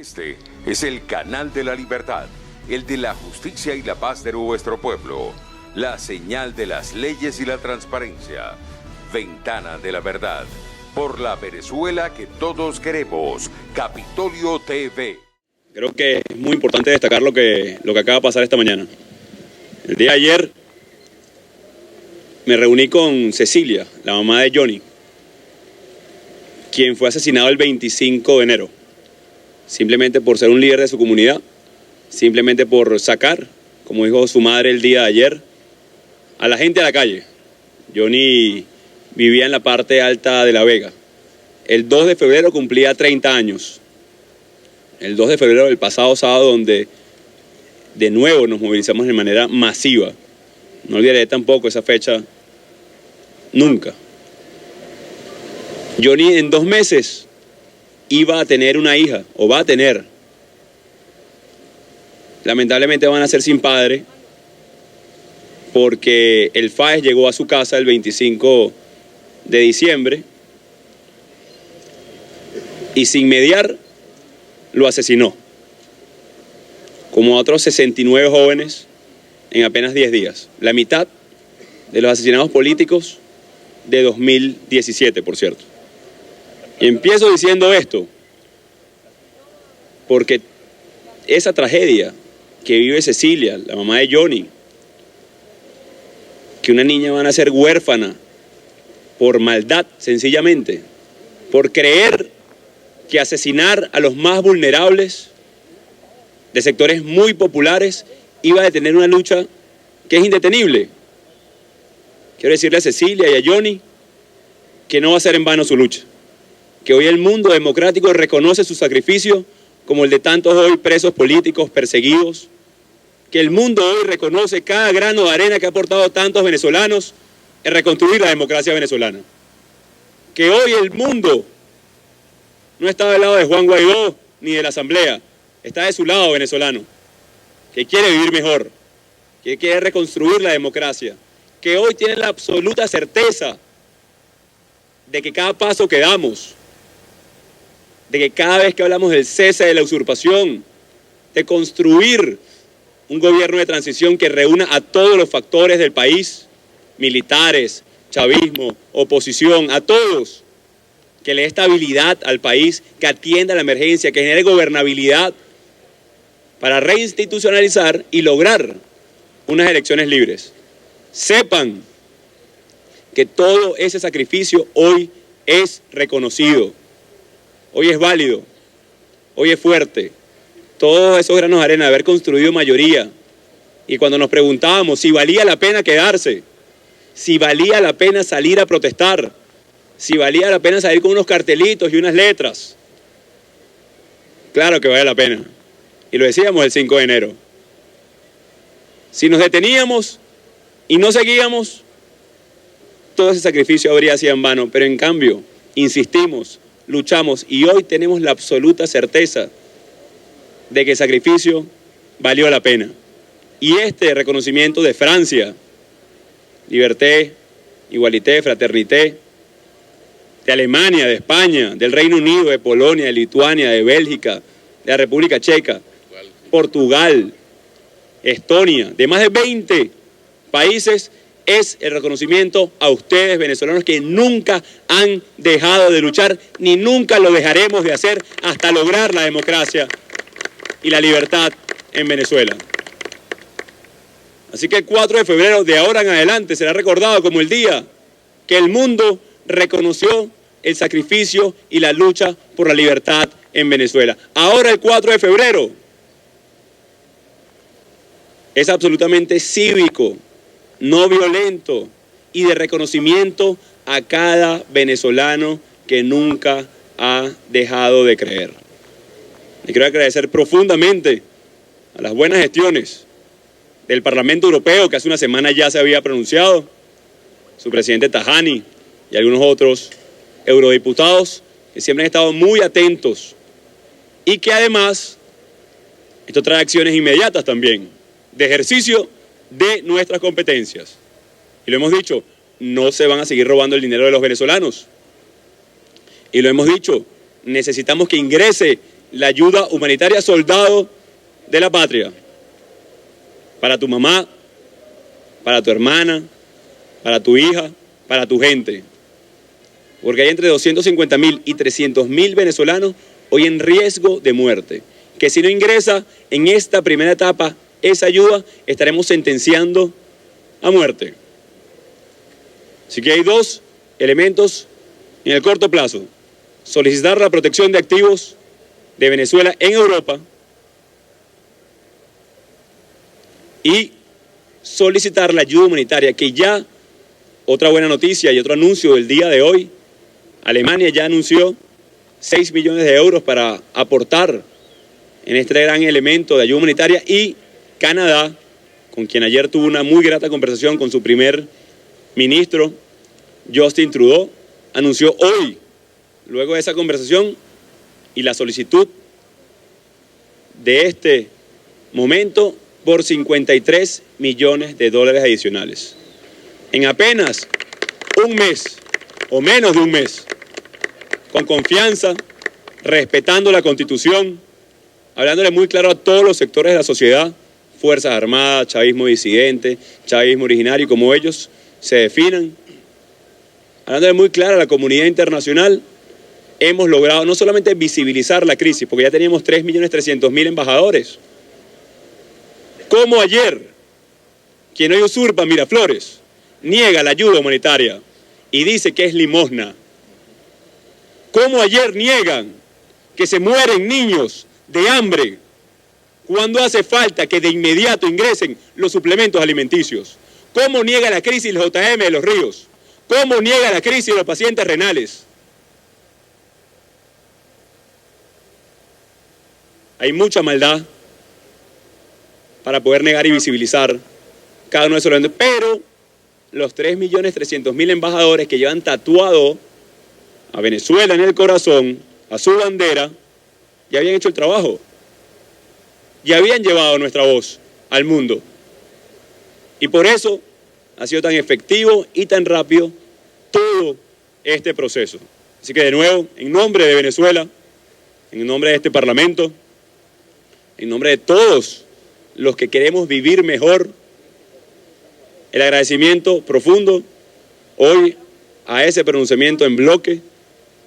Este es el canal de la libertad, el de la justicia y la paz de nuestro pueblo, la señal de las leyes y la transparencia, ventana de la verdad, por la Venezuela que todos queremos, Capitolio TV. Creo que es muy importante destacar lo que acaba de pasar esta mañana. El día de ayer me reuní con Cecilia, la mamá de Johnny, quien fue asesinado el 25 de enero, simplemente por ser un líder de su comunidad, simplemente por sacar, como dijo su madre el día de ayer, a la gente a la calle. Johnny vivía en la parte alta de La Vega. El 2 de febrero cumplía 30 años. El 2 de febrero del pasado sábado, donde de nuevo nos movilizamos de manera masiva. No olvidaré tampoco esa fecha nunca. Johnny en 2 meses iba a tener una hija, o va a tener. Lamentablemente van a ser sin padre, porque el FAES llegó a su casa el 25 de diciembre y sin mediar lo asesinó, como a otros 69 jóvenes en apenas 10 días. La mitad de los asesinados políticos de 2017, por cierto. Y empiezo diciendo esto porque esa tragedia que vive Cecilia, la mamá de Johnny, que una niña va a nacer huérfana por maldad, sencillamente, por creer que asesinar a los más vulnerables de sectores muy populares iba a detener una lucha que es indetenible. Quiero decirle a Cecilia y a Johnny que no va a ser en vano su lucha, que hoy el mundo democrático reconoce su sacrificio como el de tantos hoy presos políticos perseguidos, que el mundo hoy reconoce cada grano de arena que ha aportado tantos venezolanos en reconstruir la democracia venezolana, que hoy el mundo no está del lado de Juan Guaidó ni de la Asamblea, está de su lado venezolano, que quiere vivir mejor, que quiere reconstruir la democracia, que hoy tiene la absoluta certeza de que cada paso que damos, de que cada vez que hablamos del cese de la usurpación, de construir un gobierno de transición que reúna a todos los factores del país, militares, chavismo, oposición, a todos, que le dé estabilidad al país, que atienda la emergencia, que genere gobernabilidad para reinstitucionalizar y lograr unas elecciones libres. Sepan que todo ese sacrificio hoy es reconocido, hoy es válido, hoy es fuerte. Todos esos granos de arena de haber construido mayoría. Y cuando nos preguntábamos si valía la pena quedarse, si valía la pena salir a protestar, si valía la pena salir con unos cartelitos y unas letras, claro que vale la pena. Y lo decíamos el 5 de enero. Si nos deteníamos y no seguíamos, todo ese sacrificio habría sido en vano. Pero en cambio, insistimos, luchamos y hoy tenemos la absoluta certeza de que el sacrificio valió la pena. Y este reconocimiento de Francia, Liberté, Igualité, Fraternité, de Alemania, de España, del Reino Unido, de Polonia, de Lituania, de Bélgica, de la República Checa, Portugal, Estonia, de más de 20 países, es el reconocimiento a ustedes, venezolanos, que nunca han dejado de luchar, ni nunca lo dejaremos de hacer hasta lograr la democracia y la libertad en Venezuela. Así que el 4 de febrero de ahora en adelante será recordado como el día que el mundo reconoció el sacrificio y la lucha por la libertad en Venezuela. Ahora el 4 de febrero es absolutamente cívico, no violento y de reconocimiento a cada venezolano que nunca ha dejado de creer. Le quiero agradecer profundamente a las buenas gestiones del Parlamento Europeo, que hace una semana ya se había pronunciado, su presidente Tajani y algunos otros eurodiputados que siempre han estado muy atentos y que además esto trae acciones inmediatas también, de ejercicio de nuestras competencias. Y lo hemos dicho, no se van a seguir robando el dinero de los venezolanos. Y lo hemos dicho, necesitamos que ingrese la ayuda humanitaria Soldado de la Patria. Para tu mamá, para tu hermana, para tu hija, para tu gente. Porque hay entre 250.000 y 300.000 venezolanos hoy en riesgo de muerte. Que si no ingresa en esta primera etapa esa ayuda, estaremos sentenciando a muerte. Así que hay dos elementos en el corto plazo. Solicitar la protección de activos de Venezuela en Europa y solicitar la ayuda humanitaria, que ya, otra buena noticia y otro anuncio del día de hoy, Alemania ya anunció 6 millones de euros para aportar en este gran elemento de ayuda humanitaria, y Canadá, con quien ayer tuvo una muy grata conversación con su primer ministro, Justin Trudeau, anunció hoy, luego de esa conversación y la solicitud de este momento, por 53 millones de dólares adicionales. En apenas un mes, o menos de un mes, con confianza, respetando la Constitución, hablándole muy claro a todos los sectores de la sociedad, Fuerzas Armadas, chavismo disidente, chavismo originario, como ellos se definan, hablándole muy claro a la comunidad internacional, hemos logrado no solamente visibilizar la crisis, porque ya teníamos 3.300.000 embajadores, como ayer, quien hoy usurpa Miraflores, niega la ayuda humanitaria y dice que es limosna. Como ayer niegan que se mueren niños de hambre cuando hace falta que de inmediato ingresen los suplementos alimenticios. Cómo niega la crisis del JM de los Ríos. Cómo niega la crisis de los pacientes renales. Hay mucha maldad para poder negar y visibilizar cada uno de esos elementos, pero los 3.300.000 embajadores que llevan tatuado a Venezuela en el corazón, a su bandera, ya habían hecho el trabajo, ya habían llevado nuestra voz al mundo, y por eso ha sido tan efectivo y tan rápido todo este proceso. Así que de nuevo, en nombre de Venezuela, en nombre de este Parlamento, en nombre de todos los que queremos vivir mejor, el agradecimiento profundo hoy a ese pronunciamiento en bloque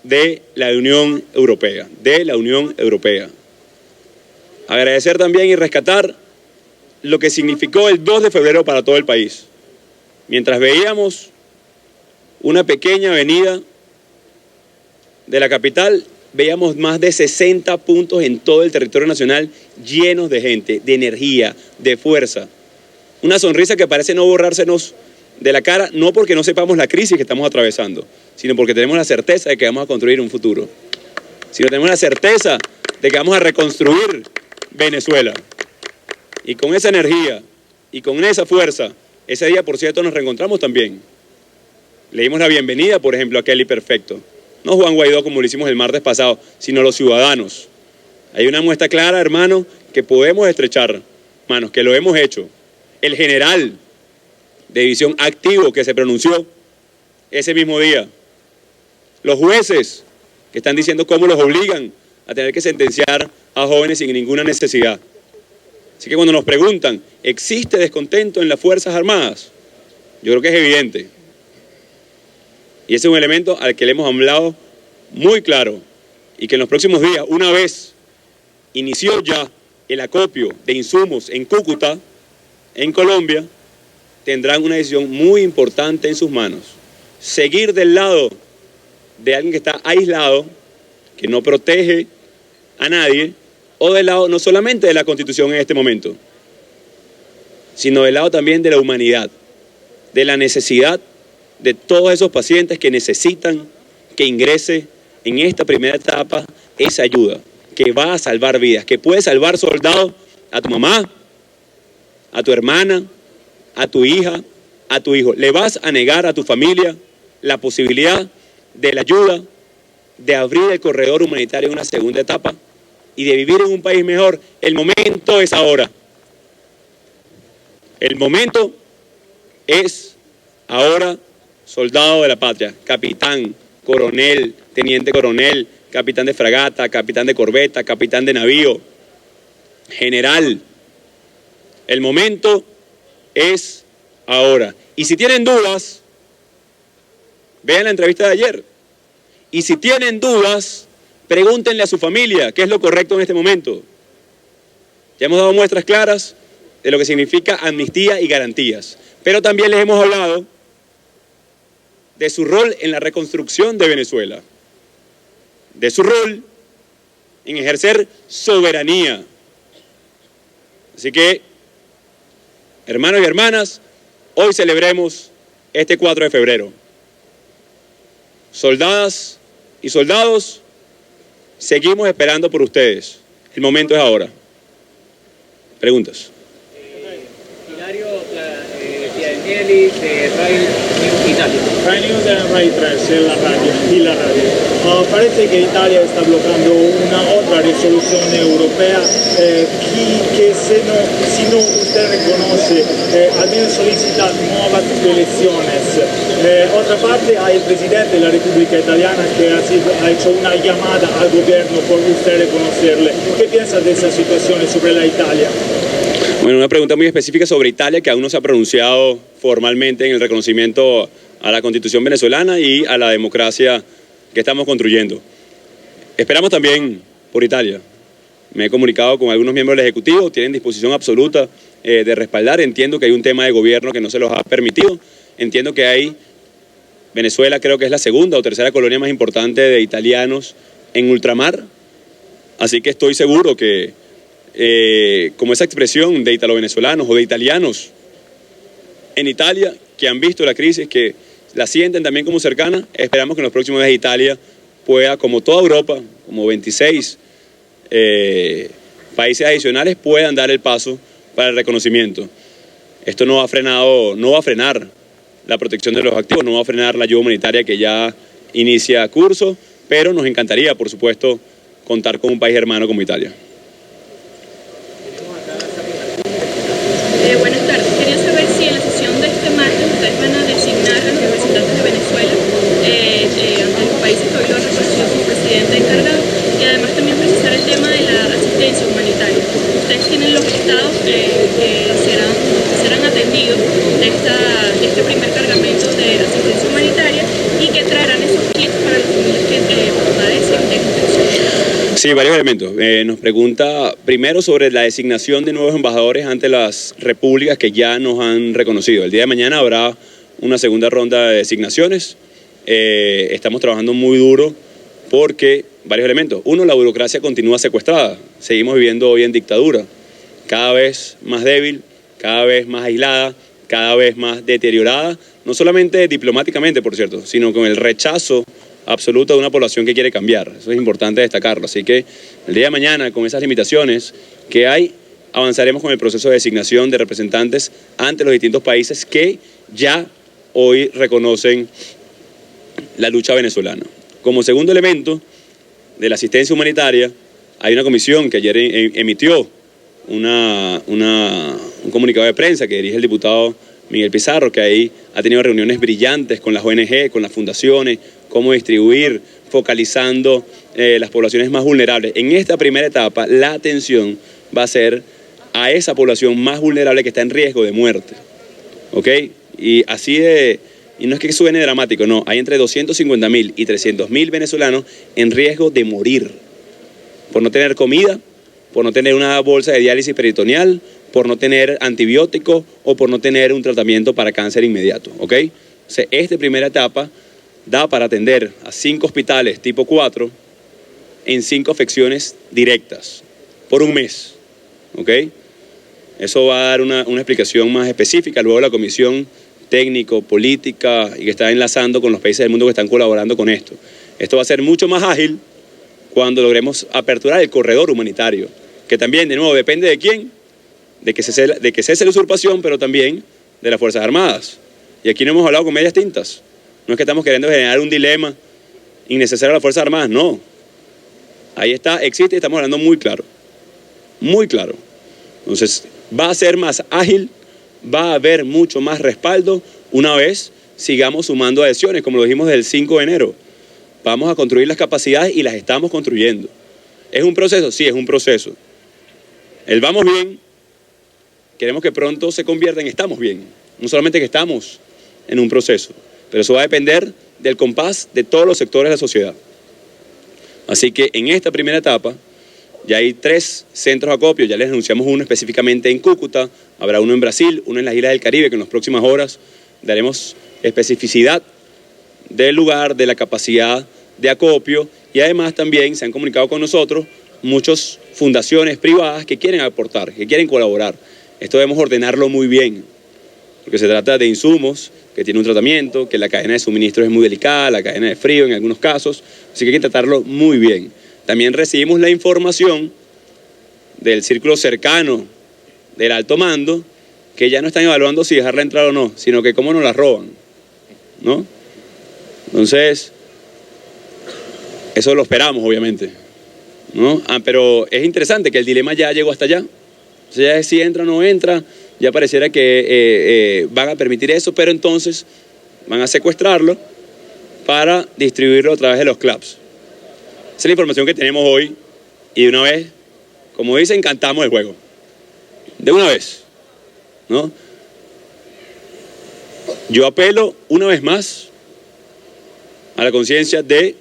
de la Unión Europea, Agradecer también y rescatar lo que significó el 2 de febrero para todo el país. Mientras veíamos una pequeña avenida de la capital, veíamos más de 60 puntos en todo el territorio nacional llenos de gente, de energía, de fuerza. Una sonrisa que parece no borrársenos de la cara, no porque no sepamos la crisis que estamos atravesando, sino porque tenemos la certeza de que vamos a construir un futuro. Sino tenemos la certeza de que vamos a reconstruir Venezuela. Y con esa energía y con esa fuerza, ese día, por cierto, nos reencontramos también. Le dimos la bienvenida, por ejemplo, a Kelly Perfecto. No Juan Guaidó como lo hicimos el martes pasado, sino los ciudadanos. Hay una muestra clara, hermano, que podemos estrechar manos, que lo hemos hecho. El general de división activo que se pronunció ese mismo día. Los jueces que están diciendo cómo los obligan a tener que sentenciar a jóvenes sin ninguna necesidad. Así que cuando nos preguntan, ¿existe descontento en las Fuerzas Armadas? Yo creo que es evidente. Y ese es un elemento al que le hemos hablado muy claro, y que en los próximos días, una vez inició ya el acopio de insumos en Cúcuta, en Colombia, tendrán una decisión muy importante en sus manos. Seguir del lado de alguien que está aislado, que no protege a nadie, o del lado no solamente de la Constitución en este momento, sino del lado también de la humanidad, de la necesidad de todos esos pacientes que necesitan que ingrese en esta primera etapa esa ayuda, que va a salvar vidas, que puede salvar, soldado, a tu mamá, a tu hermana, a tu hija, a tu hijo. Le vas a negar a tu familia la posibilidad de la ayuda, de abrir el corredor humanitario en una segunda etapa y de vivir en un país mejor. El momento es ahora. El momento es ahora, soldado de la patria, capitán, coronel, teniente coronel, capitán de fragata, capitán de corbeta, capitán de navío, general. El momento es ahora. Y si tienen dudas, vean la entrevista de ayer. Y si tienen dudas, pregúntenle a su familia qué es lo correcto en este momento. Ya hemos dado muestras claras de lo que significa amnistía y garantías. Pero también les hemos hablado de su rol en la reconstrucción de Venezuela, de su rol en ejercer soberanía. Así que, hermanos y hermanas, hoy celebremos este 4 de febrero. Soldadas y soldados, seguimos esperando por ustedes. El momento es ahora. Preguntas. Ilario Piagnelli de Rai News Italia. Rai News e Rai 3 y la radio. Parece que Italia está bloqueando una otra resolución europea que si no usted reconoce, al menos solicita nuevas elecciones. Otra parte hay el presidente de la República Italiana que ha hecho una llamada al gobierno por usted reconocerle. ¿Qué piensa de esa situación sobre la Italia? Bueno, una pregunta muy específica sobre Italia, que aún no se ha pronunciado formalmente en el reconocimiento a la Constitución venezolana y a la democracia que estamos construyendo. Esperamos también por Italia. Me he comunicado con algunos miembros del Ejecutivo, tienen disposición absoluta de respaldar. Entiendo que hay un tema de gobierno que no se los ha permitido. Entiendo que hay, Venezuela creo que es la segunda o tercera colonia más importante de italianos en ultramar. Así que estoy seguro que como esa expresión de italo-venezolanos o de italianos en Italia que han visto la crisis, que la sienten también como cercana, esperamos que en los próximos días Italia pueda, como toda Europa, como 26 países adicionales, puedan dar el paso para el reconocimiento. Esto no va a frenar la protección de los activos, no va a frenar la ayuda humanitaria que ya inicia curso, pero nos encantaría, por supuesto, contar con un país hermano como Italia. Buenas tardes. Quería saber si en la sesión de este martes ustedes van a designar a los representantes de Venezuela ante los países que hoy lo han reconocido como presidente encargado, y además también precisar el tema de la asistencia humanitaria. Ustedes tienen los estados que serán atendidos de este primer cargamento de asistencia humanitaria y que traerán esos kits para las familias que padecen de infección. Sí, varios elementos. Nos pregunta primero sobre la designación de nuevos embajadores ante las repúblicas que ya nos han reconocido. El día de mañana habrá una segunda ronda de designaciones. Estamos trabajando muy duro porque varios elementos. Uno, la burocracia continúa secuestrada. Seguimos viviendo hoy en dictadura, cada vez más débil, cada vez más aislada, cada vez más deteriorada, no solamente diplomáticamente, por cierto, sino con el rechazo absoluta de una población que quiere cambiar. Eso es importante destacarlo. Así que el día de mañana, con esas limitaciones que hay, avanzaremos con el proceso de designación de representantes ante los distintos países que ya hoy reconocen la lucha venezolana. Como segundo elemento de la asistencia humanitaria, hay una comisión que ayer emitió un comunicado de prensa que dirige el diputado Miguel Pizarro, que ahí ha tenido reuniones brillantes con las ONG, con las fundaciones, cómo distribuir, focalizando las poblaciones más vulnerables. En esta primera etapa, la atención va a ser a esa población más vulnerable que está en riesgo de muerte. ¿Ok? Y no es que suene dramático, no, hay entre 250.000 y 300.000 venezolanos en riesgo de morir por no tener comida, por no tener una bolsa de diálisis peritoneal, por no tener antibióticos o por no tener un tratamiento para cáncer inmediato. ¿Ok? O sea, esta primera etapa da para atender a 5 hospitales tipo 4 en 5 afecciones directas por un mes. ¿Ok? Eso va a dar una explicación más específica. Luego la comisión técnico, política y que está enlazando con los países del mundo que están colaborando con esto. Esto va a ser mucho más ágil cuando logremos aperturar el corredor humanitario, que también, de nuevo, depende de quién, de que cese la usurpación, pero también de las Fuerzas Armadas. Y aquí no hemos hablado con medias tintas. No es que estamos queriendo generar un dilema innecesario a las Fuerzas Armadas, no. Ahí está, existe y estamos hablando muy claro. Muy claro. Entonces, va a ser más ágil, va a haber mucho más respaldo una vez sigamos sumando adhesiones, como lo dijimos del 5 de enero. vamos a construir las capacidades y las estamos construyendo. ¿Es un proceso? Sí, es un proceso. El vamos bien, queremos que pronto se convierta en estamos bien. No solamente que estamos en un proceso, pero eso va a depender del compás de todos los sectores de la sociedad. Así que en esta primera etapa ya hay 3 centros de acopio, ya les anunciamos uno específicamente en Cúcuta, habrá uno en Brasil, uno en las Islas del Caribe, que en las próximas horas daremos especificidad del lugar, de la capacidad de acopio, y además también se han comunicado con nosotros muchas fundaciones privadas que quieren aportar, que quieren colaborar. Esto debemos ordenarlo muy bien, porque se trata de insumos que tienen un tratamiento, que la cadena de suministro es muy delicada, la cadena de frío en algunos casos, así que hay que tratarlo muy bien. También recibimos la información del círculo cercano del alto mando, que ya no están evaluando si dejarla entrar o no, sino que cómo nos la roban, ¿no? Entonces, eso lo esperamos, obviamente, ¿no? Pero es interesante que el dilema ya llegó hasta allá. O sea, si entra o no entra, ya pareciera que van a permitir eso, pero entonces van a secuestrarlo para distribuirlo a través de los clubs. Esa es la información que tenemos hoy y de una vez, como dicen, cantamos el juego. De una vez, ¿no? Yo apelo una vez más a la conciencia de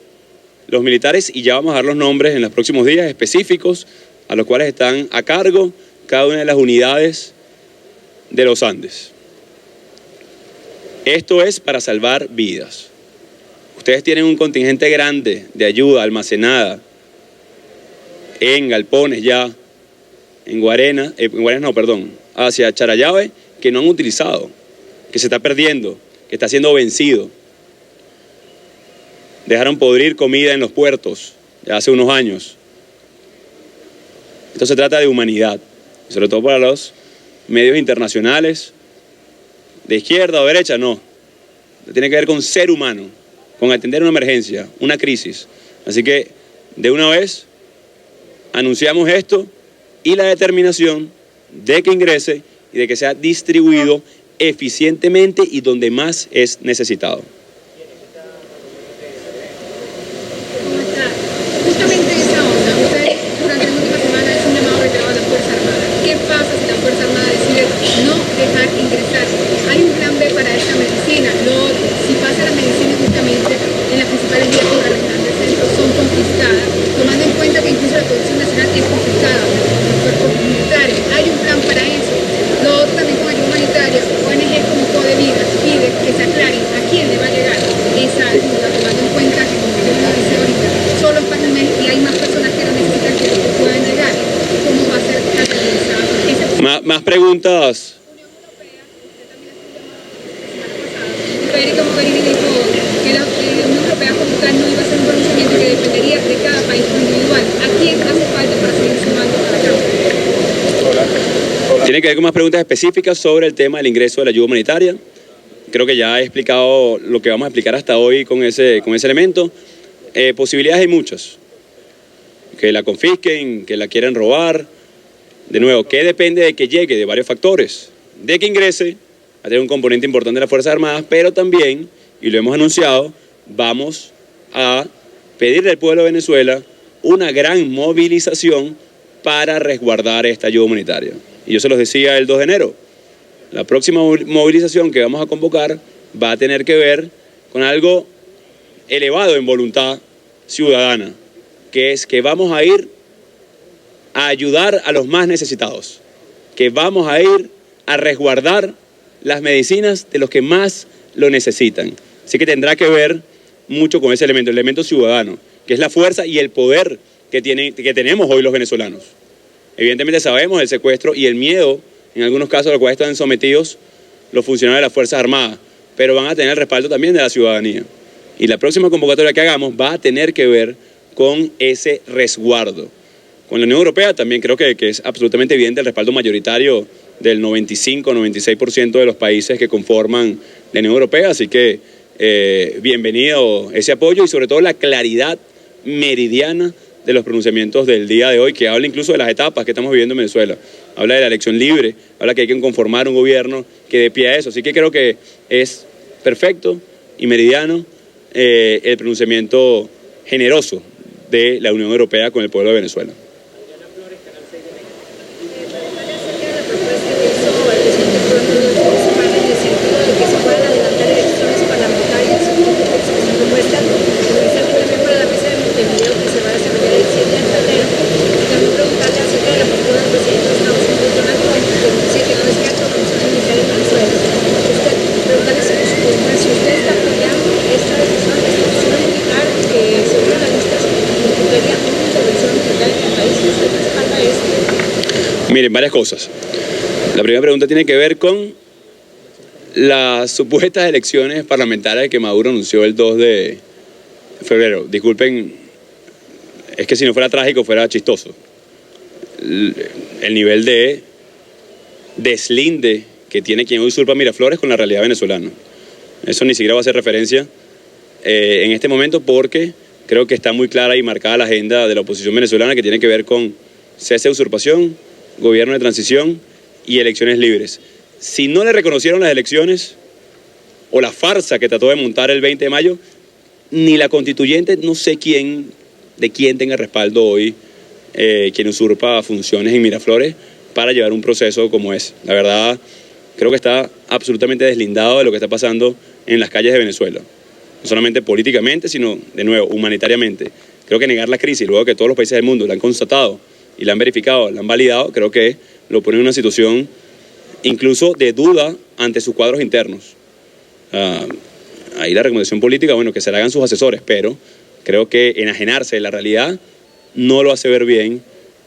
los militares y ya vamos a dar los nombres en los próximos días específicos a los cuales están a cargo cada una de las unidades de los Andes. Esto es para salvar vidas. Ustedes tienen un contingente grande de ayuda almacenada en galpones ya, en Guarenas, hacia Charallave, que no han utilizado, que se está perdiendo, que está siendo vencido. Dejaron podrir comida en los puertos ya hace unos años. Esto se trata de humanidad, sobre todo para los medios internacionales, de izquierda o derecha, no. Tiene que ver con ser humano, con atender una emergencia, una crisis. Así que, de una vez, anunciamos esto y la determinación de que ingrese y de que sea distribuido eficientemente y donde más es necesitado. Justamente esa onda, ustedes durante la última semana es un llamado reiterado a la Fuerza Armada. ¿Qué pasa si la Fuerza Armada decide no dejar ingresar? ¿Hay un plan B para esta medicina? Lo otro, si pasa la medicina justamente en las principales vías gubernamentales del centro son confiscadas, tomando en cuenta que incluso la producción nacional es confiscada por los cuerpos militares. ¿Hay un plan para eso? Lo otro también con ayuda humanitaria, ONG como Codevida pide que se aclare a quién le va a llegar esa ayuda, tomando en cuenta que, como yo lo dice ahorita, solo es para un mes y hay más personas que lo necesitan que los que puedan llegar. ¿Cómo va a ser canalizado? Más preguntas. Federico Mogherini dijo que la Unión Europea como tal no iba a ser un pronunciamiento que dependería de cada país individual. ¿A quién hace falta para seguir sumando para acá? Tiene que ver con más preguntas específicas sobre el tema del ingreso de la ayuda humanitaria. Creo que ya he explicado lo que vamos a explicar hasta hoy con ese elemento. Posibilidades hay muchas. Que la confisquen, que la quieran robar. De nuevo, ¿qué depende de que llegue? De varios factores. De que ingrese, va a tener un componente importante de las Fuerzas Armadas, pero también, y lo hemos anunciado, vamos a pedirle al pueblo de Venezuela una gran movilización para resguardar esta ayuda humanitaria. Y yo se los decía el 2 de enero, la próxima movilización que vamos a convocar va a tener que ver con algo elevado en voluntad ciudadana, que es que vamos a ir a ayudar a los más necesitados, que vamos a ir a resguardar las medicinas de los que más lo necesitan. Así que tendrá que ver mucho con ese elemento, el elemento ciudadano, que es la fuerza y el poder que tenemos hoy los venezolanos. Evidentemente sabemos el secuestro y el miedo, en algunos casos, a los cuales están sometidos los funcionarios de las Fuerzas Armadas, pero van a tener el respaldo también de la ciudadanía. Y la próxima convocatoria que hagamos va a tener que ver con ese resguardo. Con la Unión Europea también creo que es absolutamente evidente el respaldo mayoritario del 95-96% de los países que conforman la Unión Europea, así que bienvenido ese apoyo y sobre todo la claridad meridiana de los pronunciamientos del día de hoy, que habla incluso de las etapas que estamos viviendo en Venezuela. Habla de la elección libre, habla que hay que conformar un gobierno que dé pie a eso. Así que creo que es perfecto y meridiano el pronunciamiento generoso de la Unión Europea con el pueblo de Venezuela. Miren, varias cosas. La primera pregunta tiene que ver con las supuestas elecciones parlamentarias que Maduro anunció el 2 de febrero. Disculpen, es que si no fuera trágico fuera chistoso. El nivel de deslinde que tiene quien usurpa Miraflores con la realidad venezolana. Eso ni siquiera va a hacer referencia en este momento porque creo que está muy clara y marcada la agenda de la oposición venezolana que tiene que ver con cese de usurpación, gobierno de transición y elecciones libres. Si no le reconocieron las elecciones o la farsa que trató de montar el 20 de mayo, ni la constituyente, no sé de quién tenga respaldo hoy, quien usurpa funciones en Miraflores para llevar un proceso como es. La verdad, creo que está absolutamente deslindado de lo que está pasando en las calles de Venezuela. No solamente políticamente, sino, de nuevo, humanitariamente. Creo que negar la crisis, luego que todos los países del mundo la han constatado y la han verificado, la han validado, creo que lo pone en una situación incluso de duda ante sus cuadros internos. Ahí la recomendación política, bueno, que se la hagan sus asesores, pero creo que enajenarse de la realidad no lo hace ver bien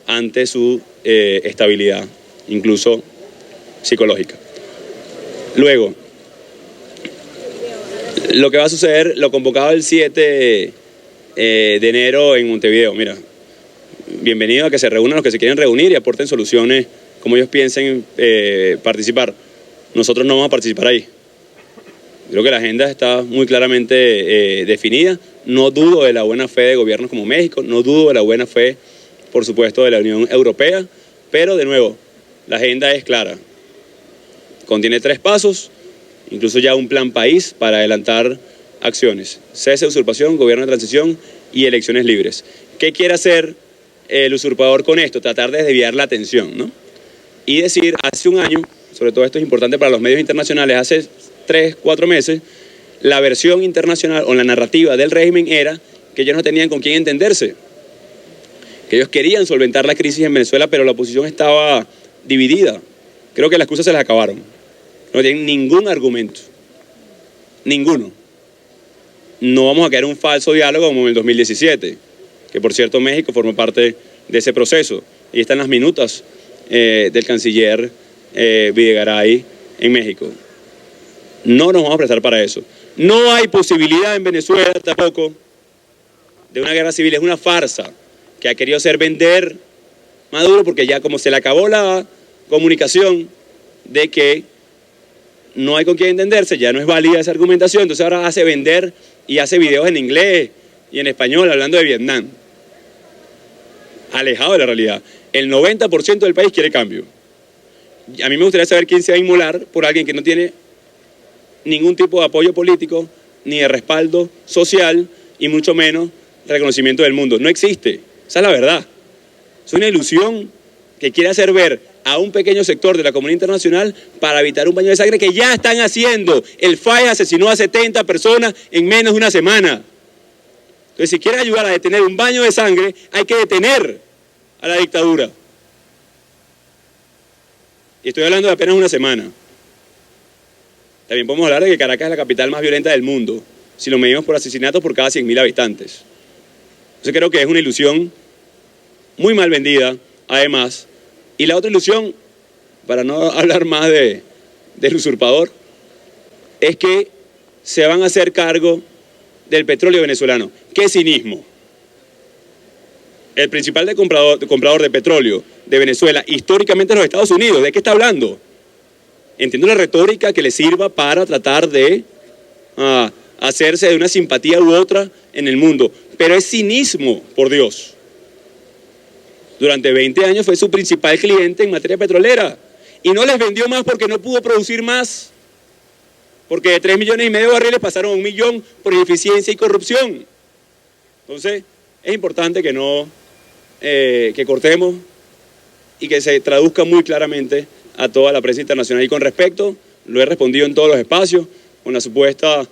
ante su estabilidad, incluso psicológica. Luego, lo que va a suceder, lo convocado el 7 de enero en Montevideo, mira, bienvenido a que se reúnan los que se quieren reunir y aporten soluciones como ellos piensen participar. Nosotros no vamos a participar ahí. Creo que la agenda está muy claramente definida. No dudo de la buena fe de gobiernos como México, no dudo de la buena fe, por supuesto, de la Unión Europea, pero de nuevo, la agenda es clara. Contiene 3 pasos, incluso ya un plan país para adelantar acciones. Cese de usurpación, gobierno de transición y elecciones libres. ¿Qué quiere hacer el usurpador con esto? Tratar de desviar la atención, ¿no? Y decir, hace un año, sobre todo esto es importante para los medios internacionales, hace 3, 4 meses, la versión internacional o la narrativa del régimen era que ellos no tenían con quién entenderse, que ellos querían solventar la crisis en Venezuela, pero la oposición estaba dividida. Creo que las excusas se les acabaron. No tienen ningún argumento, ninguno. No vamos a caer en un falso diálogo como en el 2017, que por cierto México formó parte de ese proceso, y están las minutas del canciller Videgaray en México. No nos vamos a prestar para eso. No hay posibilidad en Venezuela tampoco de una guerra civil, es una farsa que ha querido hacer vender Maduro porque ya como se le acabó la comunicación de que no hay con quién entenderse, ya no es válida esa argumentación, entonces ahora hace vender y hace videos en inglés y en español hablando de Vietnam. Alejado de la realidad. El 90% del país quiere cambio. A mí me gustaría saber quién se va a inmolar por alguien que no tiene ningún tipo de apoyo político, ni de respaldo social, y mucho menos reconocimiento del mundo. No existe. Esa es la verdad. Es una ilusión que quiere hacer ver a un pequeño sector de la comunidad internacional para evitar un baño de sangre que ya están haciendo. El FAI asesinó a 70 personas en menos de una semana. Entonces, si quiere ayudar a detener un baño de sangre, hay que detener a la dictadura. Y estoy hablando de apenas una semana. También podemos hablar de que Caracas es la capital más violenta del mundo, si lo medimos por asesinatos por cada 100.000 habitantes. Entonces creo que es una ilusión muy mal vendida, además. Y la otra ilusión, para no hablar más del usurpador, es que se van a hacer cargo del petróleo venezolano. ¡Qué cinismo! El principal comprador de petróleo de Venezuela, históricamente en los Estados Unidos. ¿De qué está hablando? Entiendo la retórica que le sirva para tratar de hacerse de una simpatía u otra en el mundo, pero es cinismo, por Dios. Durante 20 años fue su principal cliente en materia petrolera y no les vendió más porque no pudo producir más, porque de 3,5 millones de barriles pasaron a 1 millón por ineficiencia y corrupción. Entonces, es importante que que cortemos y que se traduzca muy claramente a toda la prensa internacional. Y con respecto, lo he respondido en todos los espacios, con la supuesta,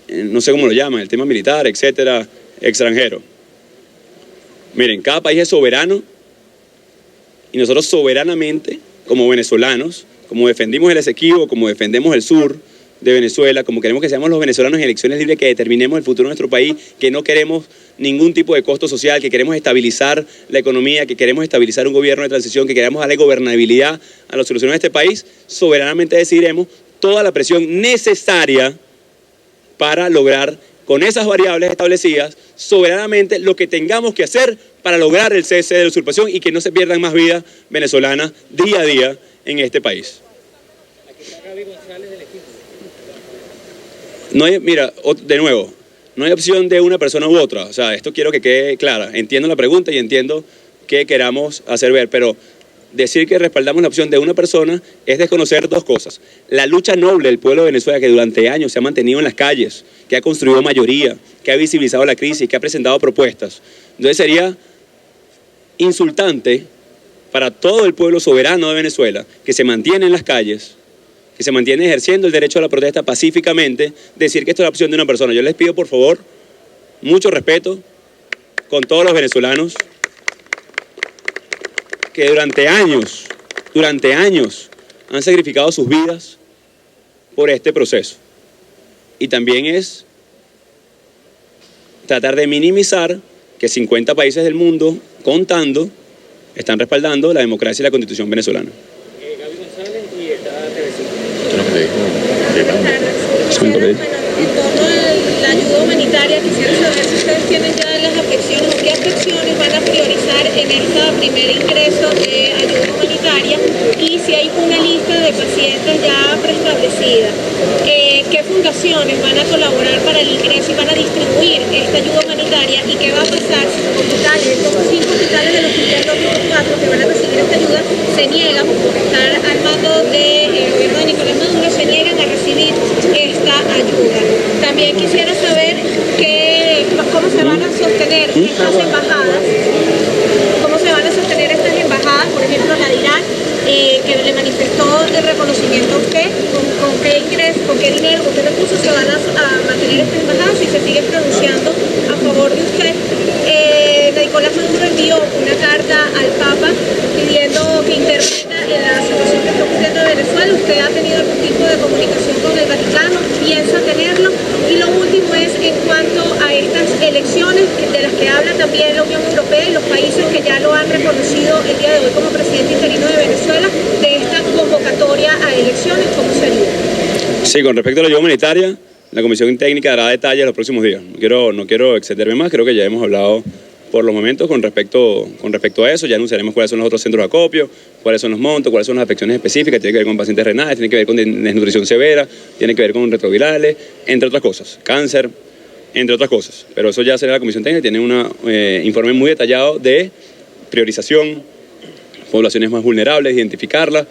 no sé cómo lo llaman, el tema militar, etcétera, extranjero. Miren, cada país es soberano y nosotros soberanamente, como venezolanos, como defendimos el Esequibo, como defendemos el sur de Venezuela, como queremos que seamos los venezolanos en elecciones libres, que determinemos el futuro de nuestro país, que no queremos ningún tipo de costo social, que queremos estabilizar la economía, que queremos estabilizar un gobierno de transición, que queremos darle gobernabilidad a las soluciones de este país, soberanamente decidiremos toda la presión necesaria para lograr, con esas variables establecidas, soberanamente lo que tengamos que hacer para lograr el cese de la usurpación y que no se pierdan más vidas venezolanas día a día en este país. Aquí está Gaby González del equipo. No hay, mira, de nuevo, no hay opción de una persona u otra. O sea, esto quiero que quede clara. Entiendo la pregunta y entiendo qué queramos hacer ver, pero decir que respaldamos la opción de una persona es desconocer dos cosas. La lucha noble del pueblo de Venezuela, que durante años se ha mantenido en las calles, que ha construido mayoría, que ha visibilizado la crisis, que ha presentado propuestas. Entonces sería insultante para todo el pueblo soberano de Venezuela, que se mantiene en las calles, que se mantiene ejerciendo el derecho a la protesta pacíficamente, decir que esto es la opción de una persona. Yo les pido, por favor, mucho respeto con todos los venezolanos que durante años han sacrificado sus vidas por este proceso. Y también es tratar de minimizar que 50 países del mundo, contando, están respaldando la democracia y la Constitución venezolana. Gaby González y está TV5. Bueno, en torno a la ayuda humanitaria, quisiera saber si ustedes tienen ya las afecciones o qué afecciones van a priorizar en este primer ingreso de ayuda humanitaria y si hay una lista de pacientes ya preestablecida. ¿Qué fundaciones van a colaborar para el ingreso y van a distribuir esta ayuda humanitaria y qué va a pasar si los hospitales, estos 5 hospitales de los 4 que van a recibir esta ayuda se niegan por estar al mando del gobierno de Nicolás Maduro, se niegan a recibir esta ayuda? También quisiera saber cómo se van a sostener estas embajadas, por ejemplo la de Irak, que le manifestó el reconocimiento a usted, con qué ingreso, con qué dinero, con qué recursos se van a mantener estas embajadas y se sigue pronunciando a favor de usted. Nicolás Maduro envió una carta al Papa pidiendo que intervenga en la situación que está ocurriendo en Venezuela. ¿Usted ha tenido algún tipo de comunicación con el Vaticano? ¿Piensa tenerlo? Y lo último es en cuanto a estas elecciones de las que habla también la Unión Europea y los países que ya lo han reconocido el día de hoy como presidente interino de Venezuela, de esta convocatoria a elecciones, ¿cómo sería? Sí, con respecto a la ayuda humanitaria, la Comisión Técnica dará detalles los próximos días. No quiero extenderme más, creo que ya hemos hablado por los momentos con respecto a eso. Ya anunciaremos cuáles son los otros centros de acopio, cuáles son los montos, cuáles son las afecciones específicas. Tiene que ver con pacientes renales, tiene que ver con desnutrición severa, tiene que ver con retrovirales, entre otras cosas, cáncer, entre otras cosas. Pero eso ya será la Comisión Técnica, tiene un informe muy detallado de priorización, poblaciones más vulnerables, identificarlas.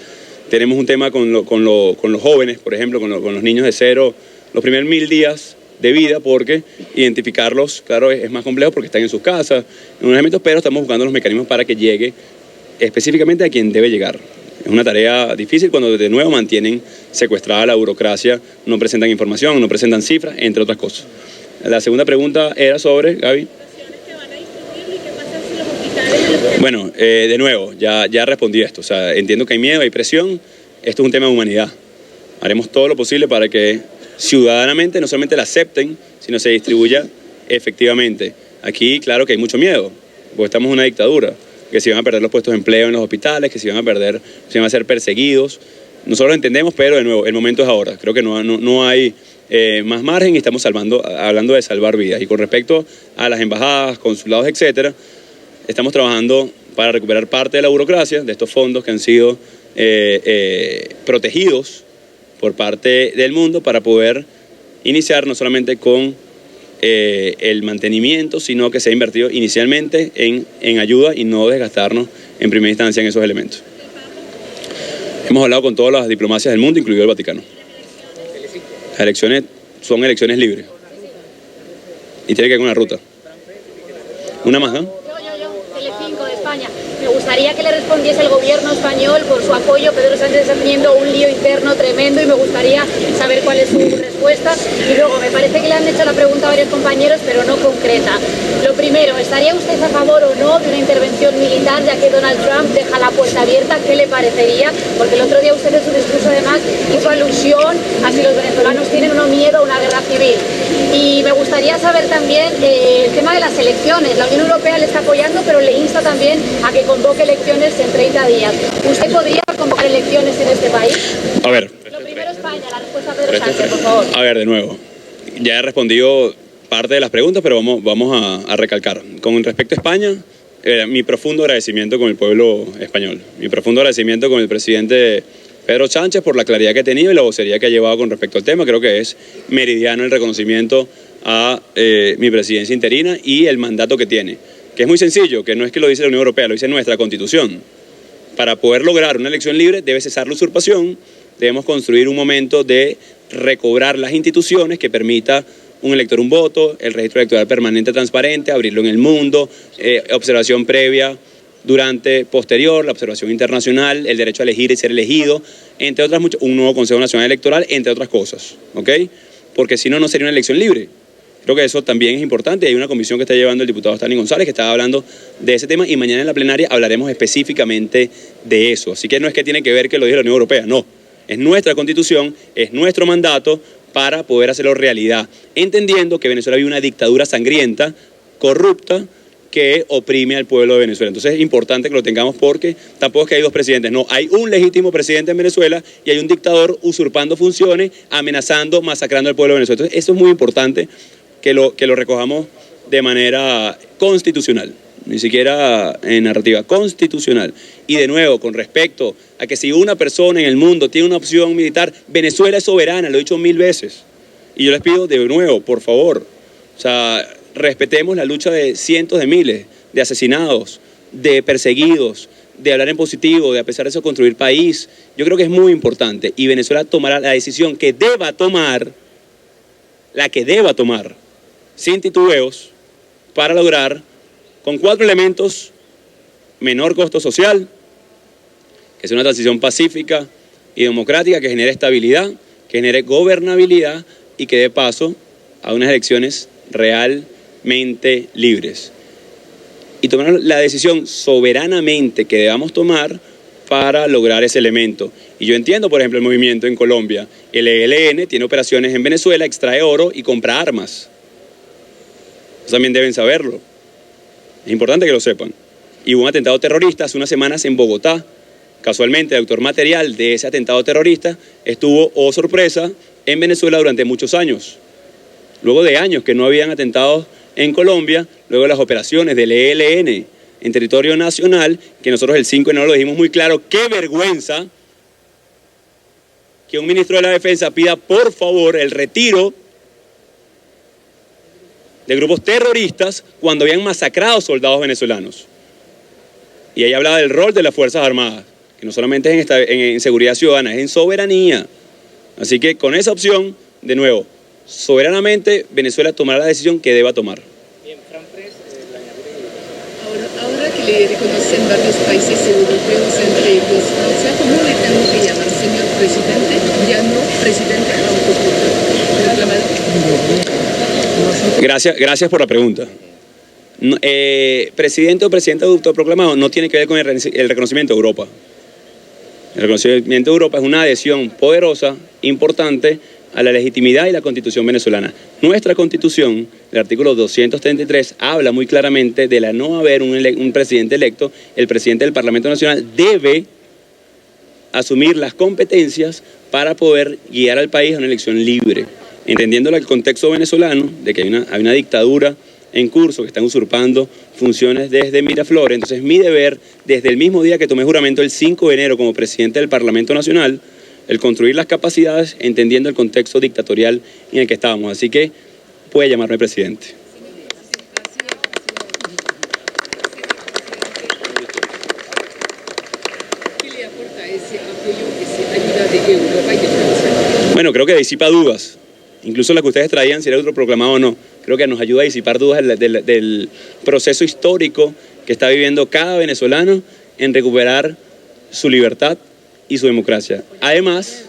Tenemos un tema con los jóvenes, por ejemplo, con los niños de 0, los primeros 1000 días de vida, porque identificarlos, claro, es más complejo porque están en sus casas, en unos elementos, pero estamos buscando los mecanismos para que llegue específicamente a quien debe llegar. Es una tarea difícil cuando de nuevo mantienen secuestrada la burocracia, no presentan información, no presentan cifras, entre otras cosas. La segunda pregunta era sobre, Gaby. Bueno, de nuevo, ya respondí esto. O sea, entiendo que hay miedo, hay presión. Esto es un tema de humanidad. Haremos todo lo posible para que ciudadanamente no solamente la acepten, sino se distribuya efectivamente. Aquí, claro que hay mucho miedo, porque estamos en una dictadura, que se van a perder los puestos de empleo en los hospitales, que se van a ser perseguidos. Nosotros lo entendemos, pero de nuevo, el momento es ahora. Creo que no hay más margen y estamos hablando de salvar vidas. Y con respecto a las embajadas, consulados, etcétera, estamos trabajando para recuperar parte de la burocracia, de estos fondos que han sido protegidos por parte del mundo, para poder iniciar no solamente con el mantenimiento, sino que se ha invertido inicialmente en ayuda y no desgastarnos en primera instancia en esos elementos. Hemos hablado con todas las diplomacias del mundo, incluido el Vaticano. Las elecciones son elecciones libres. Y tiene que ver con la ruta. Una más, ¿no? Telecinco de España. Me gustaría que le respondiese el gobierno español por su apoyo. Pedro Sánchez está teniendo un lío interno tremendo y me gustaría saber cuál es su respuesta. Y luego, me parece que le han hecho la pregunta a varios compañeros, pero no concreta. Lo primero, ¿estaría usted a favor o no de una intervención militar, ya que Donald Trump deja la puerta abierta? ¿Qué le parecería? Porque el otro día usted en su discurso además hizo alusión a si los venezolanos tienen o no miedo a una guerra civil. Y me gustaría saber también el tema de las elecciones. La Unión Europea le está apoyando, pero le insta también a que convoque elecciones en 30 días. ¿Usted podría convocar elecciones en este país? A ver. Lo primero España, la respuesta a Pedro Sánchez, por favor. A ver, de nuevo. Ya he respondido parte de las preguntas, pero vamos a recalcar. Con respecto a España, mi profundo agradecimiento con el pueblo español. Mi profundo agradecimiento con el presidente Pedro Sánchez por la claridad que ha tenido y la vocería que ha llevado con respecto al tema. Creo que es meridiano el reconocimiento a mi presidencia interina y el mandato que tiene. Que es muy sencillo, que no es que lo dice la Unión Europea, lo dice nuestra Constitución. Para poder lograr una elección libre debe cesar la usurpación, debemos construir un momento de recobrar las instituciones que permita un elector un voto, el registro electoral permanente transparente, abrirlo en el mundo, observación previa, durante, posterior, la observación internacional, el derecho a elegir y ser elegido, entre otras muchas, un nuevo Consejo Nacional Electoral, entre otras cosas, ¿ok? Porque si no, no sería una elección libre. Creo que eso también es importante. Hay una comisión que está llevando el diputado Stanley González que estaba hablando de ese tema y mañana en la plenaria hablaremos específicamente de eso. Así que no es que tiene que ver que lo diga la Unión Europea, no. Es nuestra Constitución, es nuestro mandato para poder hacerlo realidad, entendiendo que Venezuela vive una dictadura sangrienta, corrupta, que oprime al pueblo de Venezuela. Entonces es importante que lo tengamos porque tampoco es que hay dos presidentes, no, hay un legítimo presidente en Venezuela y hay un dictador usurpando funciones, amenazando, masacrando al pueblo de Venezuela. Entonces eso es muy importante que lo recojamos de manera constitucional, ni siquiera en narrativa, constitucional. Y de nuevo, con respecto a que si una persona en el mundo tiene una opción militar, Venezuela es soberana, lo he dicho 1000 veces. Y yo les pido de nuevo, por favor, o sea, respetemos la lucha de cientos de miles de asesinados, de perseguidos, de hablar en positivo, de a pesar de eso construir país. Yo creo que es muy importante y Venezuela tomará la decisión que deba tomar, sin titubeos, para lograr con 4 elementos: menor costo social, que sea una transición pacífica y democrática, que genere estabilidad, que genere gobernabilidad y que dé paso a unas elecciones realmente libres. Y tomar la decisión soberanamente que debamos tomar para lograr ese elemento. Y yo entiendo, por ejemplo, el movimiento en Colombia. El ELN tiene operaciones en Venezuela, extrae oro y compra armas. Eso también deben saberlo. Es importante que lo sepan. Y hubo un atentado terrorista hace unas semanas en Bogotá. Casualmente, el autor material de ese atentado terrorista estuvo, oh sorpresa, en Venezuela durante muchos años. Luego de años que no habían atentados en Colombia, luego de las operaciones del ELN en territorio nacional, que nosotros el 5 de enero lo dijimos muy claro, qué vergüenza que un ministro de la Defensa pida por favor el retiro de grupos terroristas cuando habían masacrado soldados venezolanos. Y ahí hablaba del rol de las Fuerzas Armadas, que no solamente es en seguridad ciudadana, es en soberanía. Así que con esa opción, de nuevo, soberanamente Venezuela tomará la decisión que deba tomar. Bien, Fran Press, Ahora que le reconocen varios países europeos, entre ellos Francia, ¿cómo le tengo que llamar, señor presidente? Ya no presidente autoproclamado. Gracias por la pregunta. Presidente o presidente autoproclamado no tiene que ver con el reconocimiento de Europa. El reconocimiento de Europa es una adhesión poderosa, importante, a la legitimidad y la Constitución venezolana. Nuestra Constitución, el artículo 233, habla muy claramente de la no haber un presidente electo. El presidente del Parlamento Nacional debe asumir las competencias para poder guiar al país a una elección libre, entendiendo el contexto venezolano de que hay una dictadura en curso que están usurpando funciones desde Miraflores. Entonces mi deber, desde el mismo día que tomé juramento el 5 de enero como presidente del Parlamento Nacional, el construir las capacidades entendiendo el contexto dictatorial en el que estábamos. Así que puede llamarme presidente. ¿Qué le aporta ese apoyo, esa ayuda de Europa y de Francia? Bueno, creo que disipa dudas, incluso las que ustedes traían si era autoproclamado o no. Creo creo que nos ayuda a disipar dudas del proceso histórico que está viviendo cada venezolano en recuperar su libertad y su democracia. Además,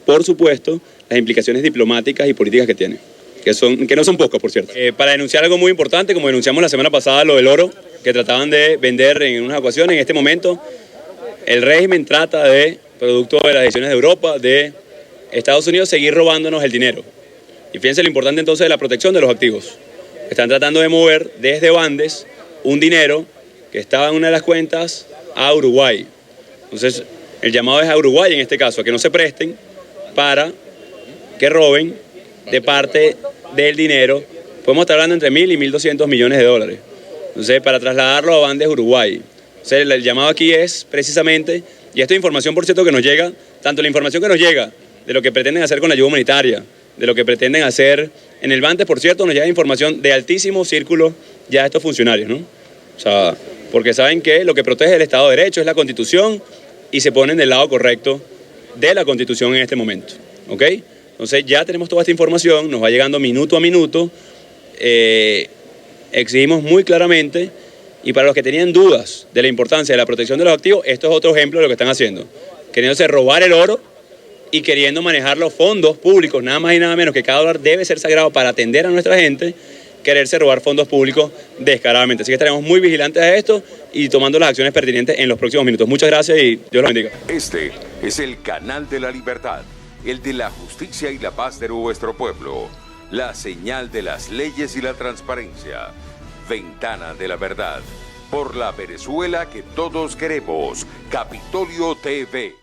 por supuesto, las implicaciones diplomáticas y políticas que tiene, que no son pocas, por cierto. Para denunciar algo muy importante, como denunciamos la semana pasada lo del oro, que trataban de vender en unas ocasiones, en este momento el régimen trata de, producto de las decisiones de Europa, de Estados Unidos, seguir robándonos el dinero. Y fíjense lo importante entonces de la protección de los activos. Están tratando de mover desde Bandes un dinero que estaba en una de las cuentas a Uruguay. Entonces, el llamado es a Uruguay en este caso, a que no se presten para que roben de parte del dinero. Podemos estar hablando entre 1.000 y 1.200 millones de dólares. Entonces, para trasladarlo a Bandes, Uruguay. Entonces, el llamado aquí es precisamente, y esta información, por cierto, que nos llega, tanto la información que nos llega de lo que pretenden hacer con la ayuda humanitaria, de lo que pretenden hacer en el Bandes, por cierto, nos llega información de altísimo círculo ya de estos funcionarios, ¿no? O sea, porque saben que lo que protege el Estado de Derecho es la Constitución y se ponen del lado correcto de la Constitución en este momento, ¿ok? Entonces ya tenemos toda esta información, nos va llegando minuto a minuto, exigimos muy claramente, y para los que tenían dudas de la importancia de la protección de los activos, esto es otro ejemplo de lo que están haciendo, queriéndose robar el oro y queriendo manejar los fondos públicos, nada más y nada menos que cada dólar debe ser sagrado para atender a nuestra gente, quererse robar fondos públicos descaradamente. Así que estaremos muy vigilantes a esto y tomando las acciones pertinentes en los próximos minutos. Muchas gracias y Dios los bendiga. Este es el canal de la libertad, el de la justicia y la paz de nuestro pueblo, la señal de las leyes y la transparencia, Ventana de la Verdad, por la Venezuela que todos queremos, Capitolio TV.